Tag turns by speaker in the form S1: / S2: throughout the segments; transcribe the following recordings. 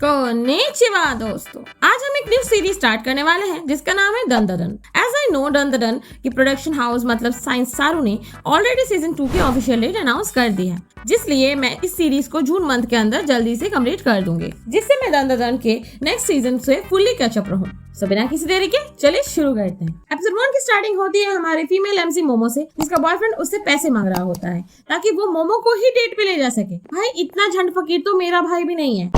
S1: Konnichiwa दोस्तों, आज हम एक न्यू सीरीज स्टार्ट करने वाले हैं जिसका नाम है दंदन। एज आई नो दंदन की प्रोडक्शन हाउस मतलब साइंस सारू ने ऑलरेडी सीजन 2 की ऑफिशियल डेट अनाउंस कर दी है, जिसलिए मैं इस सीरीज को जून मंथ के अंदर जल्दी से कंप्लीट कर दूंगी, जिससे मैं दंदन के नेक्स्ट सीजन से फुल्ली कैचअप रहूं। तो बिना किसी देरी के चलिए शुरू करते हैं। एपिसोड 1 की स्टार्टिंग होती है हमारे फीमेल एमसी मोमो से, जिसका बॉयफ्रेंड उससे पैसे मांग रहा होता है ताकि वो मोमो को ही डेट पे ले जा सके। भाई इतना झंड फकीर तो मेरा भाई भी नहीं है,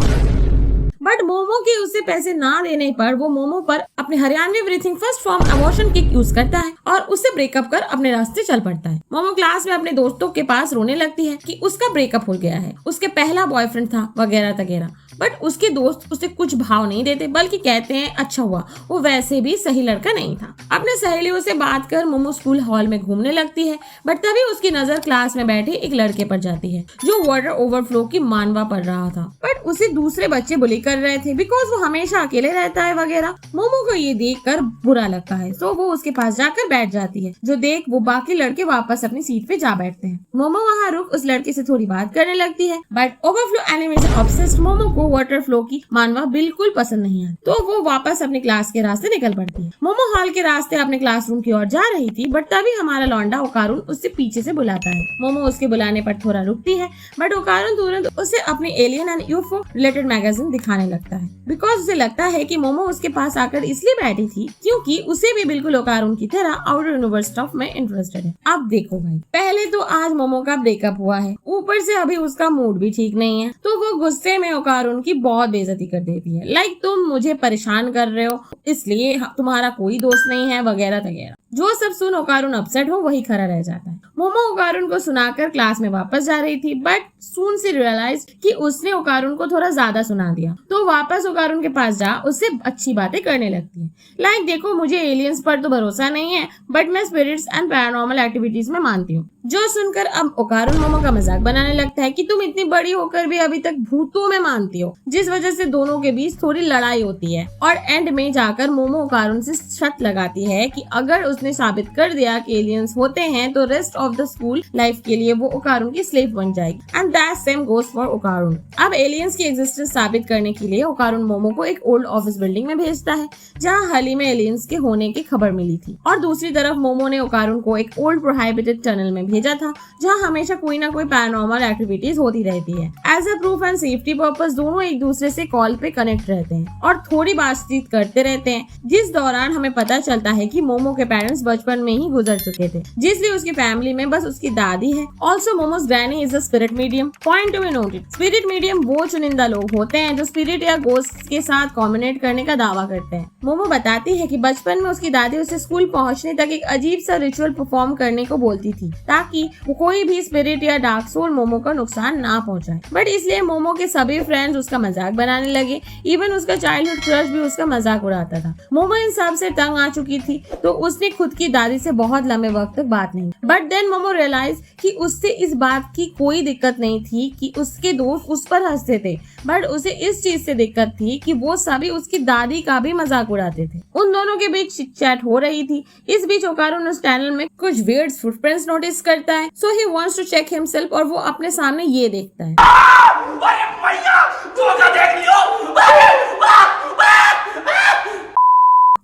S1: बट मोमो के उससे पैसे ना देने पर वो मोमो पर अपने Haryanvi breathing first form abortion kick use करता है और उससे ब्रेकअप कर अपने रास्ते चल पड़ता है। मोमो क्लास में अपने दोस्तों के पास रोने लगती है कि उसका ब्रेकअप हो गया है, उसके पहला बॉयफ्रेंड था वगैरह वगैरह। बट उसके दोस्त उसे कुछ भाव नहीं देते, बल्कि कहते हैं अच्छा हुआ, वो वैसे भी सही लड़का नहीं था। अपने सहेलियों से बात कर मोमो स्कूल हॉल में घूमने लगती है, बट तभी उसकी नजर क्लास में बैठे एक लड़के पर जाती है जो वाटर ओवरफ्लो की मानवा पढ़ रहा था। बट उसे दूसरे बच्चे बुली कर रहे थे बिकॉज वो हमेशा अकेले रहता है वगैरह। मोमो को ये देख कर बुरा लगता है, तो वो उसके पास जाकर बैठ जाती है, जो देख वो बाकी लड़के वापस अपनी सीट पे जा बैठते हैं। मोमो वहाँ रुक उस लड़के से थोड़ी बात करने लगती है, बट ओवरफ्लो एनिमे से ऑब्सेस्ड मोमो को वाटर फ्लो की मानवा बिल्कुल पसंद नहीं है, तो वो वापस अपने क्लास के रास्ते निकल पड़ती है। मोमो हॉल के रास्ते अपने क्लासरूम की ओर जा रही थी, बट तभी हमारा लौंडा ओकारुन उससे पीछे से बुलाता है। मोमो उसके बुलाने पर थोड़ा रुकती है, बट ओकारुन तुरंत उसे अपने alien and UFO related magazine दिखाने लगता है, बिकॉज उसे लगता है कि मोमो उसके पास आकर इसलिए बैठी थी क्योंकि उसे भी बिल्कुल ओकारुन की तरह आउटर यूनिवर्स स्टफ में इंटरेस्टेड है। अब देखो भाई, पहले तो आज मोमो का ब्रेकअप हुआ है, ऊपर से अभी उसका मूड भी ठीक नहीं है, तो वो गुस्से में ओकारुन की बहुत बेइज्जती कर देती है। लाइक तुम मुझे परेशान कर रहे हो, इसलिए तुम्हारा कोई दोस्त नहीं है वगैरह वगैरह। जो सब सुन ओकारुन अपसेट हो वही खड़ा रह जाता है। मोमो ओकारुन को सुनाकर क्लास में वापस जा रही थी, बट सून से रियलाइज कि उसने ओकारुन को थोड़ा ज्यादा सुना दिया, तो वापस ओकारुन के पास जा उससे अच्छी बातें करने लगती है। लाइक देखो मुझे एलियंस पर तो भरोसा नहीं है, बट मैं स्पिरिट्स एंड पैरानॉर्मल एक्टिविटीज में मानती हूँ। जो सुनकर अब ओकारुन मोमो का मजाक बनाने लगता है कि तुम इतनी बड़ी होकर भी अभी तक भूतों में मानती हो, जिस वजह से दोनों के बीच थोड़ी लड़ाई होती है। और एंड में जाकर मोमो ओकारुन से शर्त लगाती है कि अगर उसने साबित कर दिया कि एलियंस होते हैं तो rest of the school life के लिए वो ओकारुन की स्लेव बन जाएगी। And that same goes for Okarun. अब एलियंस की एग्जिस्टेंस साबित करने के लिए ओकारुन मोमो को एक ओल्ड ऑफिस बिल्डिंग में भेजता है जहाँ हाल ही में एलियंस के होने की खबर मिली थी, और दूसरी तरफ मोमो ने ओकारुन को एक ओल्ड प्रोहाइबिटेड टनल में भेजा था जहाँ हमेशा कोई ना कोई पैरानॉर्मल एक्टिविटीज होती रहती है। As a proof and safety purpose दोनों एक दूसरे से कॉल पे कनेक्ट रहते हैं और थोड़ी बातचीत करते रहते हैं, जिस दौरान हमें पता चलता है कि मोमो के पेरेंट्स बचपन में ही गुजर चुके थे, जिसलिए उसकी फैमिली में बस उसकी दादी है। Also momos granny is a spirit medium. Point to be noted, spirit medium वो चुनिंदा लोग होते हैं जो स्पिरिट या गोस्ट के साथ कम्युनिकेट करने का दावा करते हैं। मोमो बताती है कि बचपन में उसकी दादी उसे स्कूल पहुंचने तक एक अजीब सा रिचुअल परफॉर्म करने को बोलती थी ताकि कोई भी स्पिरिट या डार्क सोल मोमो का नुकसान ना पहुंचाए, बट इसलिए मोमो के सभी फ्रेंड्स उसका मजाक बनाने लगे। इवन उसका चाइल्डहुड क्रश भी उसका मजाक उड़ाता था। मोमो इन सब से तंग आ चुकी थी, तो उसने खुद की दादी से बहुत लंबे वक्त तक बात नहीं, बट देन मोमो रियलाइज कि उससे इस बात की कोई दिक्कत नहीं थी कि उसके दोस्त उस पर हंसते थे, बट उसे इस चीज से दिक्कत थी कि वो सभी उसकी दादी का भी मजाक उड़ाते थे। उन दोनों के बीच चिट-चैट हो रही थी। इस बीच ओकारुन उस टनल में कुछ वियर्ड फुटप्रिंट्स नोटिस करता है, so he wants to check himself, और वो अपने सामने ये देखता है।
S2: अरे भैया तू देख लियो।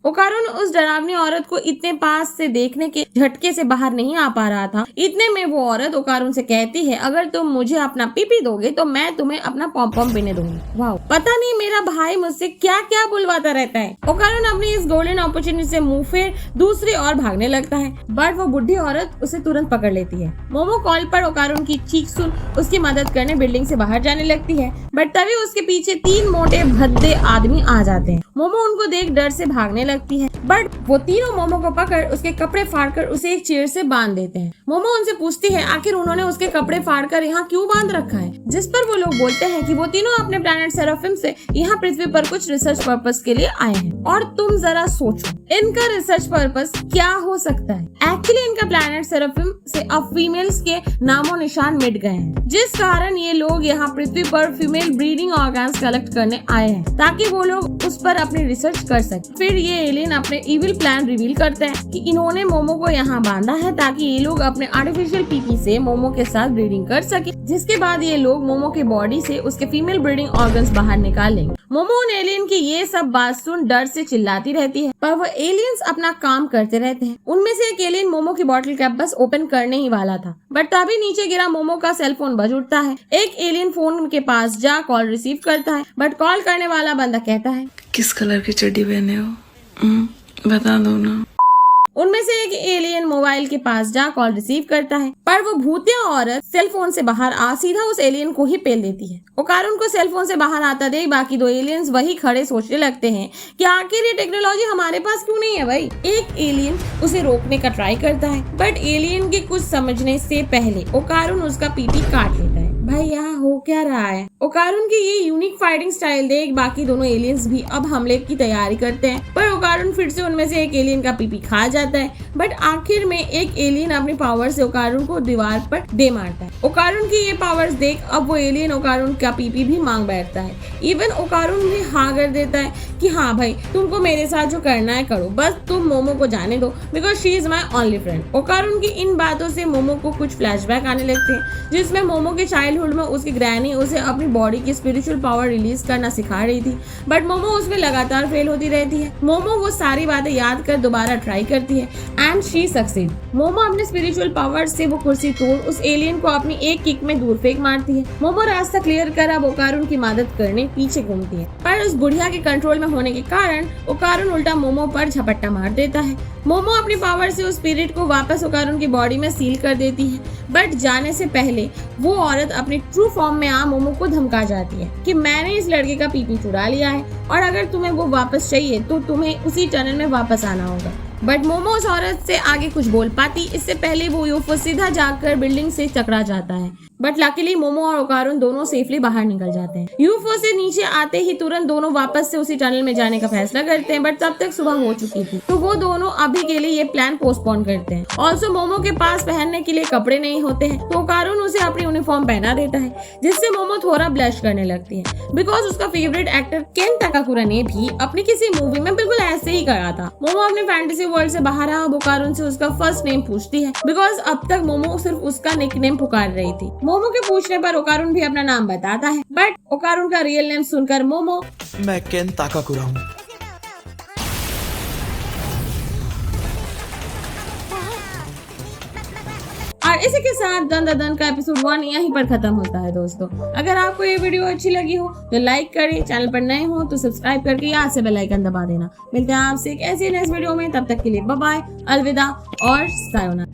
S1: ओकारुन उस डरावनी औरत को इतने पास से देखने के झटके से बाहर नहीं आ पा रहा था। इतने में वो औरत ओकारुन से कहती है, अगर तुम मुझे अपना पीपी दोगे तो मैं तुम्हें अपना पॉम पॉम पीने दूंगी। वाह, पता नहीं मेरा भाई मुझसे क्या क्या बुलवाता रहता है। ओकारुन अपनी इस गोल्डन अपॉर्चुनिटी से मुंह फेर दूसरी ओर भागने लगता है, बट वो बुढ़ी औरत उसे तुरंत पकड़ लेती है। मोमो कॉल पर ओकारुन की चीख सुन उसकी मदद करने बिल्डिंग से बाहर जाने लगती है, बट तभी उसके पीछे 3 मोटे भद्दे आदमी आ जाते हैं। मोमो उनको देख डर से भागने लगती है, बट वो तीनों मोमो को पकड़ उसके कपड़े फाड़कर उसे एक चेयर से बांध देते हैं। मोमो उनसे पूछती है आखिर उन्होंने उसके कपड़े फाड़कर यहाँ क्यों बांध रखा है, जिस पर वो लोग बोलते हैं कि वो तीनों अपने प्लैनेट सेराफिम से यहाँ पृथ्वी पर कुछ रिसर्च पर्पस के लिए आए हैं। और तुम जरा सोचो इनका रिसर्च पर्पस क्या हो सकता है। एक्चुअली इनका प्लैनेट सेराफिम से अब फीमेल्स के नामो निशान मिट गए हैं, जिस कारण ये लोग यहाँ पृथ्वी पर फीमेल ब्रीडिंग ऑर्गन्स कलेक्ट करने आए हैं ताकि वो लोग उस पर अपनी रिसर्च कर सके। फिर ये एलियन अपने इविल प्लान रिवील करते हैं कि इन्होंने मोमो को यहाँ बांधा है ताकि ये लोग अपने आर्टिफिशियल पीपी से मोमो के साथ ब्रीडिंग कर सके, जिसके बाद ये लोग मोमो के बॉडी से उसके फीमेल ब्रीडिंग ऑर्गन्स बाहर निकालेंगे। मोमो उन एलियन की ये सब बात सुन डर से चिल्लाती रहती है, पर वो एलियंस अपना काम करते रहते हैं। उनमें से एक एलियन मोमो की बॉटल कैप बस ओपन करने ही वाला था, बट तभी नीचे गिरा मोमो का सेल फोन बज उठता है। एक एलियन फोन के पास जा कॉल रिसीव करता है, बट कॉल करने वाला बंदा कहता है,
S3: किस कलर की चड्डी पहने हो? बता दो ना।
S1: उनमें से एक एलियन मोबाइल के पास जा कॉल रिसीव करता है, पर वो भूतिया औरत सेल फोन से बाहर आ सीधा उस एलियन को ही पेल देती है। ओकारुन को सेल फोन से बाहर आता देख बाकी दो एलियंस वही खड़े सोचने लगते हैं कि आखिर ये टेक्नोलॉजी हमारे पास क्यों नहीं है भाई। एक एलियन उसे रोकने का ट्राई करता है, बट एलियन के कुछ समझने से पहले ओकारुन उसका पीपी काट लेता है। भाई यहाँ हो क्या रहा है? ओकारुन की ये यूनिक फाइटिंग स्टाइल देख बाकी दोनों एलियंस भी अब हमले की तैयारी करते हैं, पर ओकारुन फिर से उनमें से एक एलियन का पीपी खा जाता है। बट आखिर में एक एलियन अपनी पावर से ओकारुन को दीवार पर दे मारता है। ओकारुन की ये पावर्स देख अब वो एलियन ओकारुन का पीपी भी मांग बैठता है। इवन ओकारुन भी हाँ कर देता है कि हाँ भाई तुमको मेरे साथ जो करना है करो, बस तुम मोमो को जाने दो because she is my only friend. Okarun की इन बातों से मोमो को कुछ फ्लैशबैक आने लगते हैं, जिसमें मोमो के चाइल्डहुड में उसकी ग्रैनी उसे अपनी बॉडी की स्पिरिचुअल पावर रिलीज करना सिखा रही थी, बट मोमो उसमें लगातार फेल होती रहती है। मोमो वो सारी बातें याद कर दोबारा ट्राई करती है एंड शी सक्सीड। मोमो अपने स्पिरिचुअल पावर से वो कुर्सी तोड़ उस एलियन को अपनी एक किक में दूर फेंक मारती है। मोमो रास्ता क्लियर कर अब ओकारुन की मदद करने पीछे घूमती है, पर उस बुढ़िया के कंट्रोल में होने के कारण ओकारुन उल्टा मोमो पर झपट्टा मार देता है। मोमो अपनी पावर से उस स्पिरिट को वापस ओकारुन की बॉडी में सील कर देती है, बट जाने से पहले वो औरत अपनी ट्रू फॉर्म में आ मोमो को धमका जाती है कि मैंने इस लड़के का पीपी चुरा लिया है और अगर तुम्हें वो वापस चाहिए तो तुम्हें उसी टनल में वापस आना होगा। बट मोमो उस औरत से आगे कुछ बोल पाती इससे पहले वो यूफो सीधा जाकर बिल्डिंग से टकरा जाता है, बट लकीली मोमो और ओकारुन दोनों सेफली बाहर निकल जाते हैं। यूफो से नीचे आते ही तुरंत दोनों वापस से उसी टनल में जाने का फैसला करते हैं, बट तब तक सुबह हो चुकी थी तो वो दोनों अभी के लिए ये प्लान पोस्टपोन करते हैं। ऑल्सो मोमो के पास पहनने के लिए कपड़े नहीं होते हैं तो ओकारुन उसे अपनी यूनिफॉर्म पहना देता है, जिससे मोमो थोड़ा ब्लश करने लगती है बिकॉज उसका फेवरेट एक्टर केन ताकाकुरा ने भी अपनी किसी मूवी में बिल्कुल ऐसे ही करा था। मोमो अपने फैंटेसी वर्ल्ड से बाहर आ ओकारुन से उसका फर्स्ट नेम पूछती है बिकॉज अब तक मोमो सिर्फ उसका निकनेम पुकार रही थी। मोमो के पूछने पर ओकारुन भी अपना नाम बताता है, बट ओकारुन का रियल नेम सुनकर मोमो
S4: मैं केन ताकाकुरा हूँ।
S1: और इसी के साथ दन द दन का एपिसोड 1 यहीं पर खत्म होता है। दोस्तों अगर आपको ये वीडियो अच्छी लगी हो तो लाइक करें, चैनल पर नए हो तो सब्सक्राइब करके यहाँ से बेल आइकन दबा देना। मिलते हैं आपसे एक ऐसी नेक्स्ट वीडियो में, तब तक के लिए बाय बाय, अलविदा और सायोनारा।